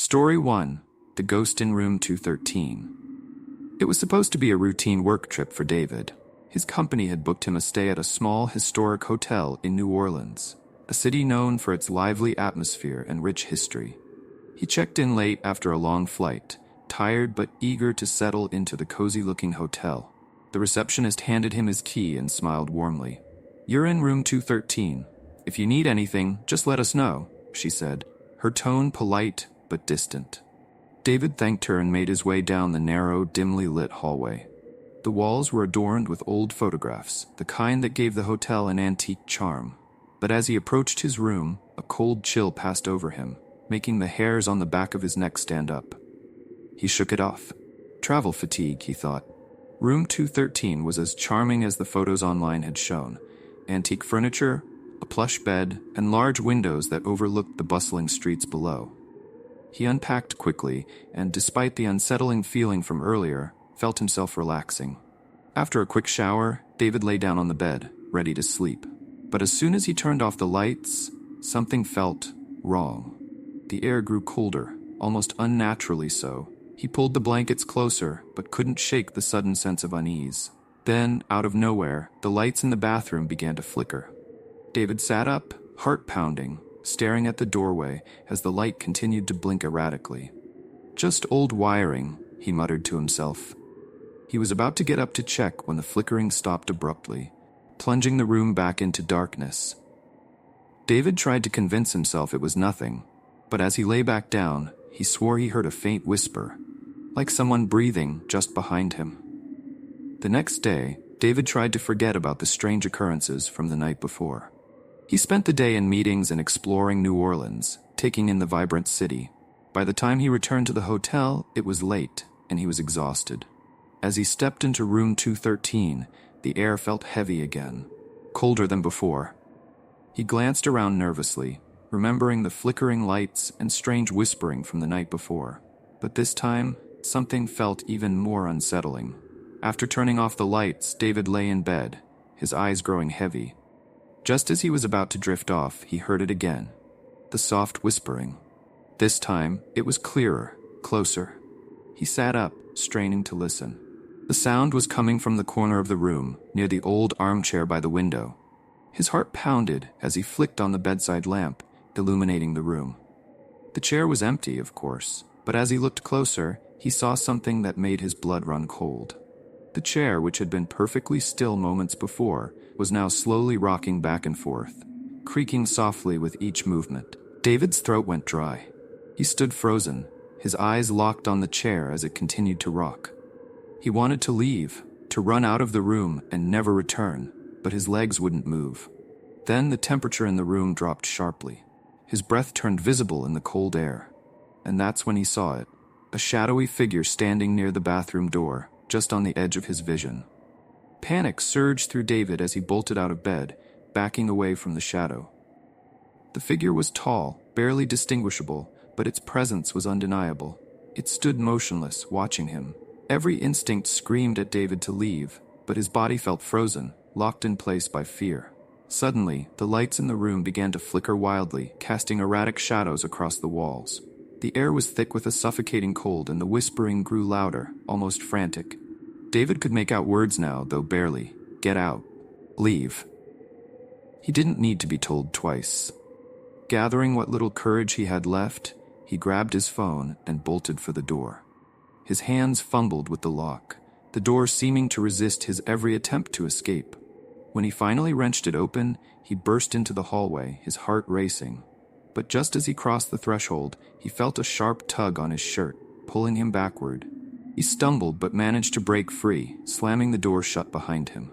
Story 1. The Ghost in Room 213. It was supposed to be a routine work trip for David. His company had booked him a stay at a small historic hotel in New Orleans, a city known for its lively atmosphere and rich history. He checked in late after a long flight, tired but eager to settle into the cozy-looking hotel. The receptionist handed him his key and smiled warmly. "You're in room 213. If you need anything, just let us know," she said, her tone polite but distant. David thanked her and made his way down the narrow, dimly lit hallway. The walls were adorned with old photographs, the kind that gave the hotel an antique charm. But as he approached his room, a cold chill passed over him, making the hairs on the back of his neck stand up. He shook it off. Travel fatigue, he thought. Room 213 was as charming as the photos online had shown. Antique furniture, a plush bed, and large windows that overlooked the bustling streets below. He unpacked quickly, and despite the unsettling feeling from earlier, felt himself relaxing. After a quick shower, David lay down on the bed, ready to sleep. But as soon as he turned off the lights, something felt wrong. The air grew colder, almost unnaturally so. He pulled the blankets closer, but couldn't shake the sudden sense of unease. Then, out of nowhere, the lights in the bathroom began to flicker. David sat up, heart pounding, staring at the doorway as the light continued to blink erratically. "Just old wiring," he muttered to himself. He was about to get up to check when the flickering stopped abruptly, plunging the room back into darkness. David tried to convince himself it was nothing, but as he lay back down, he swore he heard a faint whisper, like someone breathing just behind him. The next day, David tried to forget about the strange occurrences from the night before. He spent the day in meetings and exploring New Orleans, taking in the vibrant city. By the time he returned to the hotel, it was late, and he was exhausted. As he stepped into room 213, the air felt heavy again, colder than before. He glanced around nervously, remembering the flickering lights and strange whispering from the night before. But this time, something felt even more unsettling. After turning off the lights, David lay in bed, his eyes growing heavy. Just as he was about to drift off, he heard it again. The soft whispering. This time, it was clearer, closer. He sat up, straining to listen. The sound was coming from the corner of the room, near the old armchair by the window. His heart pounded as he flicked on the bedside lamp, illuminating the room. The chair was empty, of course, but as he looked closer, he saw something that made his blood run cold. The chair, which had been perfectly still moments before, was now slowly rocking back and forth, creaking softly with each movement. David's throat went dry. He stood frozen, his eyes locked on the chair as it continued to rock. He wanted to leave, to run out of the room and never return, but his legs wouldn't move. Then the temperature in the room dropped sharply. His breath turned visible in the cold air. And that's when he saw it, a shadowy figure standing near the bathroom door, just on the edge of his vision. Panic surged through David as he bolted out of bed, backing away from the shadow. The figure was tall, barely distinguishable, but its presence was undeniable. It stood motionless, watching him. Every instinct screamed at David to leave, but his body felt frozen, locked in place by fear. Suddenly, the lights in the room began to flicker wildly, casting erratic shadows across the walls. The air was thick with a suffocating cold, and the whispering grew louder, almost frantic. David could make out words now, though barely. "Get out. Leave." He didn't need to be told twice. Gathering what little courage he had left, he grabbed his phone and bolted for the door. His hands fumbled with the lock, the door seeming to resist his every attempt to escape. When he finally wrenched it open, he burst into the hallway, his heart racing. But just as he crossed the threshold, he felt a sharp tug on his shirt, pulling him backward. He stumbled but managed to break free, slamming the door shut behind him.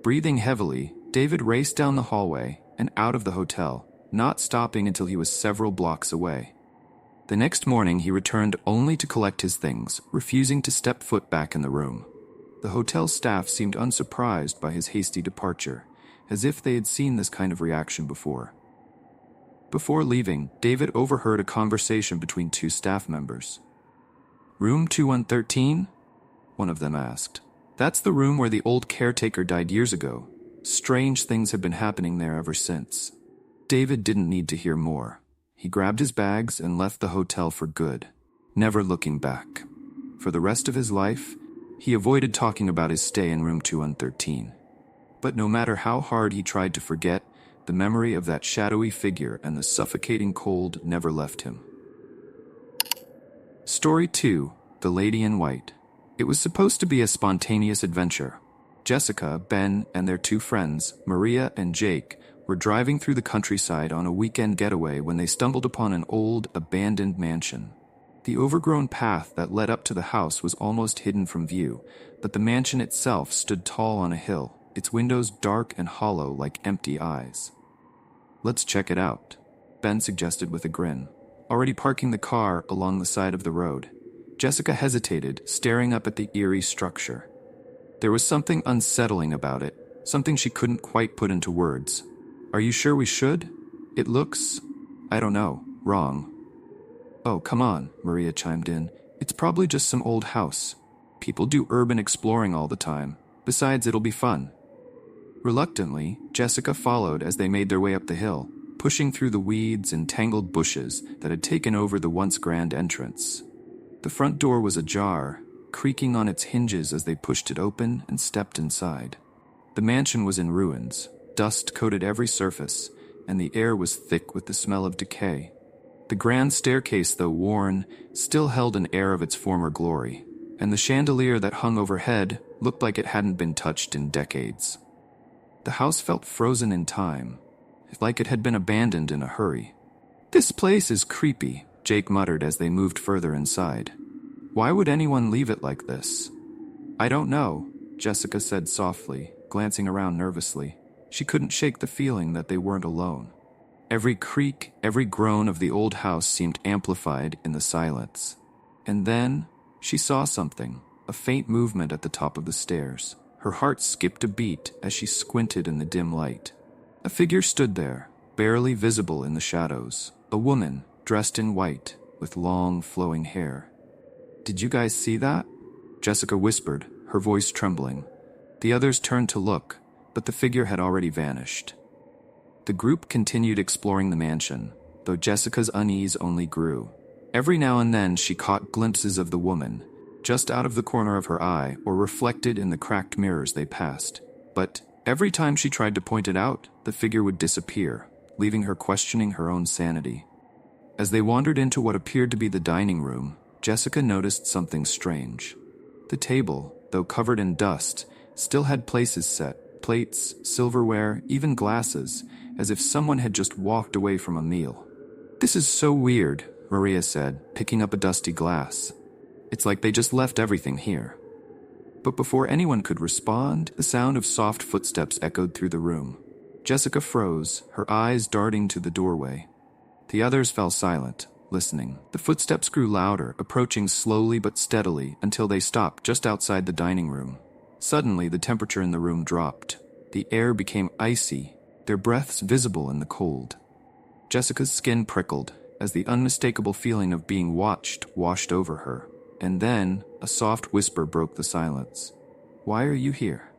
Breathing heavily, David raced down the hallway and out of the hotel, not stopping until he was several blocks away. The next morning, he returned only to collect his things, refusing to step foot back in the room. The hotel staff seemed unsurprised by his hasty departure, as if they had seen this kind of reaction before. Before leaving, David overheard a conversation between two staff members. "Room 2113? One of them asked. "That's the room where the old caretaker died years ago. Strange things have been happening there ever since." David didn't need to hear more. He grabbed his bags and left the hotel for good, never looking back. For the rest of his life, he avoided talking about his stay in room 213. But no matter how hard he tried to forget, the memory of that shadowy figure and the suffocating cold never left him. Story 2, The Lady in White. It was supposed to be a spontaneous adventure. Jessica, Ben, and their two friends, Maria and Jake, were driving through the countryside on a weekend getaway when they stumbled upon an old, abandoned mansion. The overgrown path that led up to the house was almost hidden from view, but the mansion itself stood tall on a hill, its windows dark and hollow like empty eyes. "Let's check it out," Ben suggested with a grin, already parking the car along the side of the road. Jessica hesitated, staring up at the eerie structure. There was something unsettling about it, something she couldn't quite put into words. "Are you sure we should? It looks, I don't know, wrong." "Oh, come on," Maria chimed in. "It's probably just some old house. People do urban exploring all the time. Besides, it'll be fun." Reluctantly, Jessica followed as they made their way up the hill, pushing through the weeds and tangled bushes that had taken over the once grand entrance. The front door was ajar, creaking on its hinges as they pushed it open and stepped inside. The mansion was in ruins. Dust coated every surface, and the air was thick with the smell of decay. The grand staircase, though worn, still held an air of its former glory, and the chandelier that hung overhead looked like it hadn't been touched in decades. The house felt frozen in time, like it had been abandoned in a hurry. "This place is creepy," Jake muttered as they moved further inside. "Why would anyone leave it like this?" "I don't know," Jessica said softly, glancing around nervously. She couldn't shake the feeling that they weren't alone. Every creak, every groan of the old house seemed amplified in the silence. And then, she saw something, a faint movement at the top of the stairs. Her heart skipped a beat as she squinted in the dim light. A figure stood there, barely visible in the shadows. A woman, dressed in white, with long, flowing hair. "Did you guys see that?" Jessica whispered, her voice trembling. The others turned to look, but the figure had already vanished. The group continued exploring the mansion, though Jessica's unease only grew. Every now and then she caught glimpses of the woman, just out of the corner of her eye or reflected in the cracked mirrors they passed. But every time she tried to point it out, the figure would disappear, leaving her questioning her own sanity. As they wandered into what appeared to be the dining room, Jessica noticed something strange. The table, though covered in dust, still had places set, plates, silverware, even glasses, as if someone had just walked away from a meal. "This is so weird," Maria said, picking up a dusty glass. "It's like they just left everything here." But before anyone could respond, the sound of soft footsteps echoed through the room. Jessica froze, her eyes darting to the doorway. The others fell silent, listening. The footsteps grew louder, approaching slowly but steadily until they stopped just outside the dining room. Suddenly, the temperature in the room dropped. The air became icy, their breaths visible in the cold. Jessica's skin prickled as the unmistakable feeling of being watched washed over her. And then, a soft whisper broke the silence. "Why are you here?"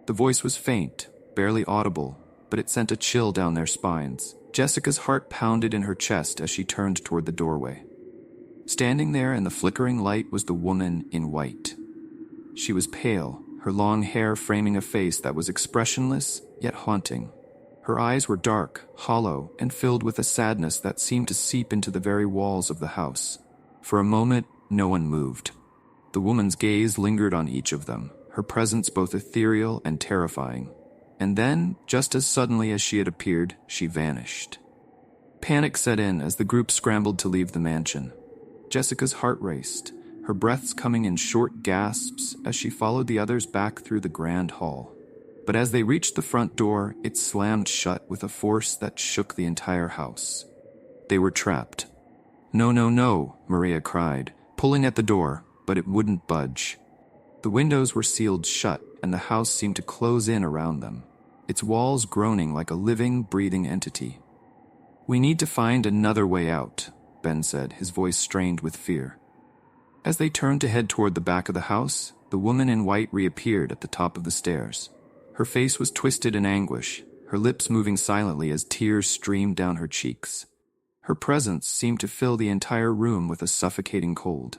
The voice was faint, barely audible, but it sent a chill down their spines. Jessica's heart pounded in her chest as she turned toward the doorway. Standing there in the flickering light was the woman in white. She was pale, her long hair framing a face that was expressionless yet haunting. Her eyes were dark, hollow, and filled with a sadness that seemed to seep into the very walls of the house. For a moment, no one moved. The woman's gaze lingered on each of them, her presence both ethereal and terrifying. And then, just as suddenly as she had appeared, she vanished. Panic set in as the group scrambled to leave the mansion. Jessica's heart raced, her breaths coming in short gasps as she followed the others back through the grand hall. But as they reached the front door, it slammed shut with a force that shook the entire house. They were trapped. "No, no, no," Maria cried, pulling at the door, but it wouldn't budge. The windows were sealed shut, and the house seemed to close in around them, its walls groaning like a living, breathing entity. "We need to find another way out," Ben said, his voice strained with fear. As they turned to head toward the back of the house, the woman in white reappeared at the top of the stairs. Her face was twisted in anguish, her lips moving silently as tears streamed down her cheeks. Her presence seemed to fill the entire room with a suffocating cold.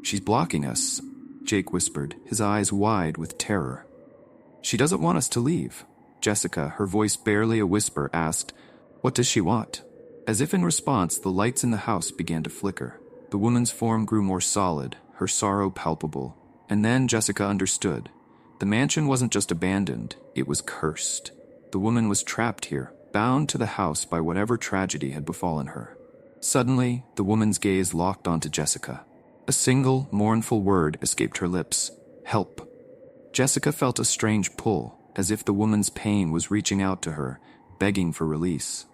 "She's blocking us," Jake whispered, his eyes wide with terror. "She doesn't want us to leave." Jessica, her voice barely a whisper, asked, "What does she want?" As if in response, the lights in the house began to flicker. The woman's form grew more solid, her sorrow palpable. And then Jessica understood. The mansion wasn't just abandoned, it was cursed. The woman was trapped here, bound to the house by whatever tragedy had befallen her. Suddenly, the woman's gaze locked onto Jessica. A single, mournful word escaped her lips: "Help." Jessica felt a strange pull, as if the woman's pain was reaching out to her, begging for release.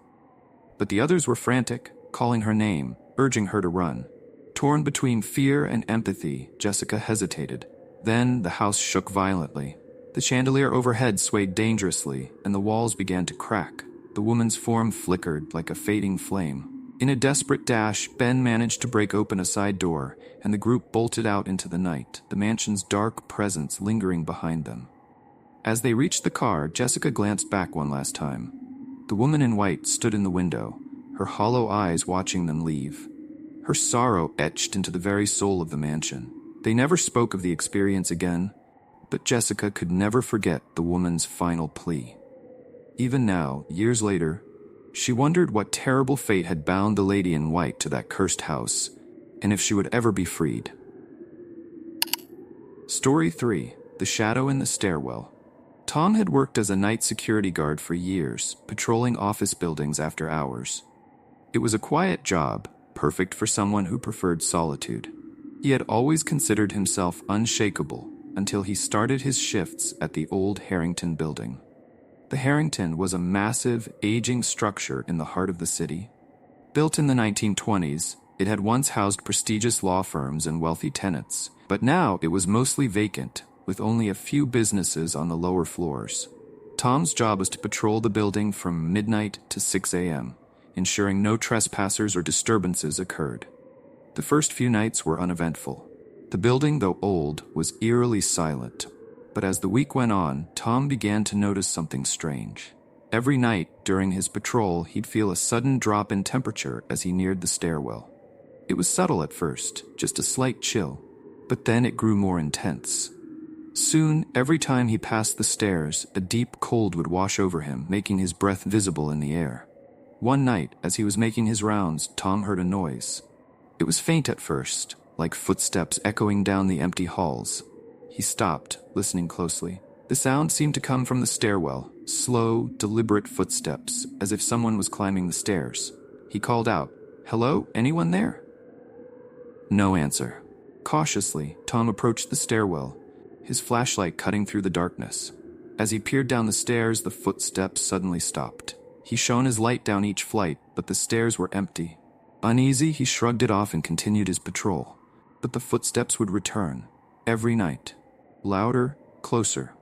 But the others were frantic, calling her name, urging her to run. Torn between fear and empathy, Jessica hesitated. Then the house shook violently. The chandelier overhead swayed dangerously, and the walls began to crack. The woman's form flickered like a fading flame. In a desperate dash, Ben managed to break open a side door, and the group bolted out into the night, the mansion's dark presence lingering behind them. As they reached the car, Jessica glanced back one last time. The woman in white stood in the window, her hollow eyes watching them leave. Her sorrow etched into the very soul of the mansion. They never spoke of the experience again, but Jessica could never forget the woman's final plea. Even now, years later, she wondered what terrible fate had bound the lady in white to that cursed house, and if she would ever be freed. Story 3. The Shadow in the Stairwell. Tom had worked as a night security guard for years, patrolling office buildings after hours. It was a quiet job, perfect for someone who preferred solitude. He had always considered himself unshakable until he started his shifts at the old Harrington building. The Harrington was a massive, aging structure in the heart of the city. Built in the 1920s, it had once housed prestigious law firms and wealthy tenants, but now it was mostly vacant, with only a few businesses on the lower floors. Tom's job was to patrol the building from midnight to 6 a.m., ensuring no trespassers or disturbances occurred. The first few nights were uneventful. The building, though old, was eerily silent. But as the week went on, Tom began to notice something strange. Every night during his patrol, he'd feel a sudden drop in temperature as he neared the stairwell. It was subtle at first, just a slight chill, but then it grew more intense. Soon, every time he passed the stairs, a deep cold would wash over him, making his breath visible in the air. One night, as he was making his rounds, Tom heard a noise. It was faint at first, like footsteps echoing down the empty halls. He stopped, listening closely. The sound seemed to come from the stairwell, slow, deliberate footsteps, as if someone was climbing the stairs. He called out, "Hello, anyone there?" No answer. Cautiously, Tom approached the stairwell, his flashlight cutting through the darkness. As he peered down the stairs, the footsteps suddenly stopped. He shone his light down each flight, but the stairs were empty. Uneasy, he shrugged it off and continued his patrol. But the footsteps would return, every night. Louder, closer.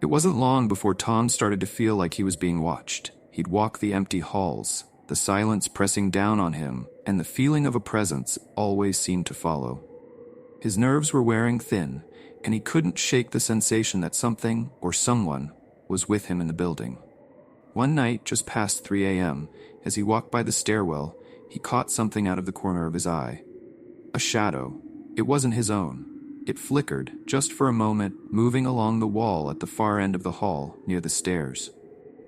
It wasn't long before Tom started to feel like he was being watched. He'd walk the empty halls, the silence pressing down on him, and the feeling of a presence always seemed to follow. His nerves were wearing thin, and he couldn't shake the sensation that something, or someone, was with him in the building. One night, just past 3 a.m., as he walked by the stairwell, he caught something out of the corner of his eye. A shadow. It wasn't his own. It flickered, just for a moment, moving along the wall at the far end of the hall, near the stairs.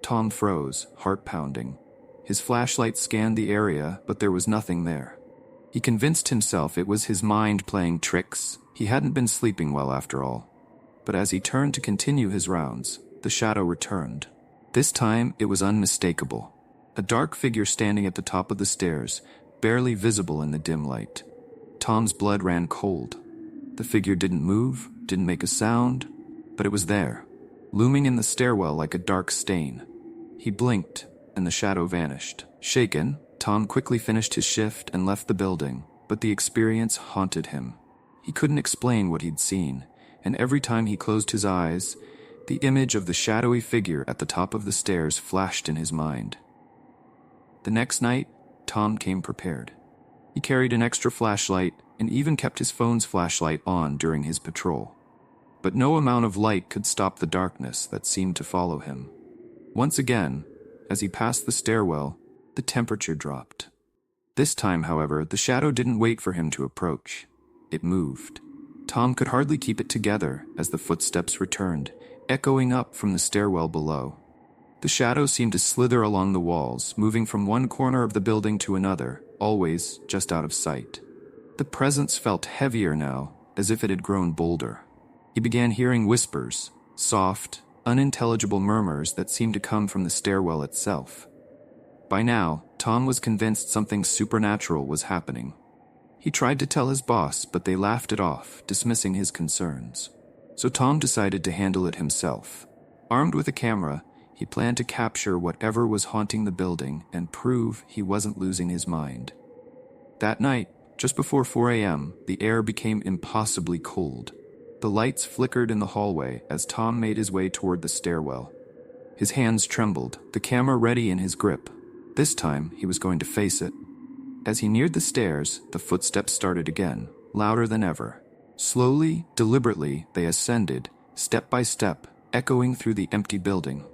Tom froze, heart pounding. His flashlight scanned the area, but there was nothing there. He convinced himself it was his mind playing tricks. He hadn't been sleeping well after all. But as he turned to continue his rounds, the shadow returned. This time, it was unmistakable. A dark figure standing at the top of the stairs, barely visible in the dim light. Tom's blood ran cold. The figure didn't move, didn't make a sound, but it was there, looming in the stairwell like a dark stain. He blinked, and the shadow vanished. Shaken, Tom quickly finished his shift and left the building, but the experience haunted him. He couldn't explain what he'd seen, and every time he closed his eyes, the image of the shadowy figure at the top of the stairs flashed in his mind. The next night, Tom came prepared. He carried an extra flashlight and even kept his phone's flashlight on during his patrol. But no amount of light could stop the darkness that seemed to follow him. Once again, as he passed the stairwell, the temperature dropped. This time, however, the shadow didn't wait for him to approach. It moved. Tom could hardly keep it together as the footsteps returned, echoing up from the stairwell below. The shadow seemed to slither along the walls, moving from one corner of the building to another, always just out of sight. The presence felt heavier now, as if it had grown bolder. He began hearing whispers, soft, unintelligible murmurs that seemed to come from the stairwell itself. By now, Tom was convinced something supernatural was happening. He tried to tell his boss, but they laughed it off, dismissing his concerns. So Tom decided to handle it himself. Armed with a camera, he planned to capture whatever was haunting the building and prove he wasn't losing his mind. That night, just before 4 a.m., the air became impossibly cold. The lights flickered in the hallway as Tom made his way toward the stairwell. His hands trembled, the camera ready in his grip. This time, he was going to face it. As he neared the stairs, the footsteps started again, louder than ever. Slowly, deliberately, they ascended, step by step, echoing through the empty building.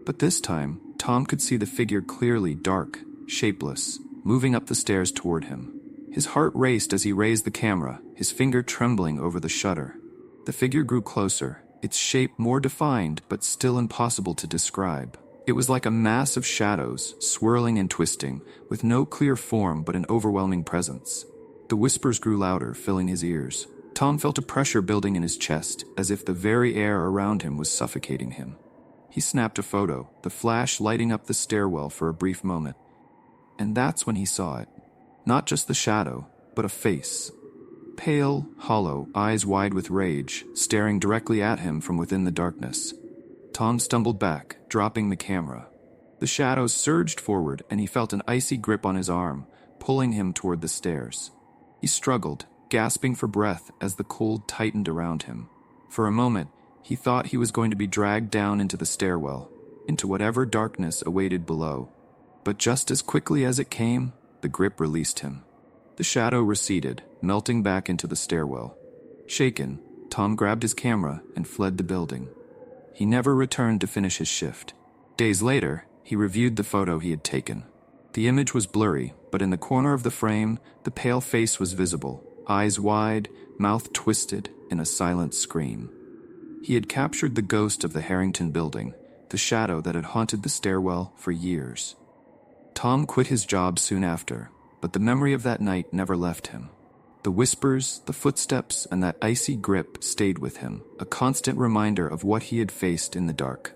But this time, Tom could see the figure clearly, dark, shapeless, moving up the stairs toward him. His heart raced as he raised the camera, his finger trembling over the shutter. The figure grew closer, its shape more defined but still impossible to describe. It was like a mass of shadows, swirling and twisting, with no clear form but an overwhelming presence. The whispers grew louder, filling his ears. Tom felt a pressure building in his chest, as if the very air around him was suffocating him. He snapped a photo, the flash lighting up the stairwell for a brief moment. And that's when he saw it. Not just the shadow, but a face. Pale, hollow, eyes wide with rage, staring directly at him from within the darkness. Tom stumbled back, dropping the camera. The shadows surged forward, and he felt an icy grip on his arm, pulling him toward the stairs. He struggled, gasping for breath as the cold tightened around him. For a moment, he thought he was going to be dragged down into the stairwell, into whatever darkness awaited below. But just as quickly as it came, the grip released him. The shadow receded, melting back into the stairwell. Shaken, Tom grabbed his camera and fled the building. He never returned to finish his shift. Days later, he reviewed the photo he had taken. The image was blurry, but in the corner of the frame, the pale face was visible, eyes wide, mouth twisted in a silent scream. He had captured the ghost of the Harrington building, the shadow that had haunted the stairwell for years. Tom quit his job soon after, but the memory of that night never left him. The whispers, the footsteps, and that icy grip stayed with him, a constant reminder of what he had faced in the dark.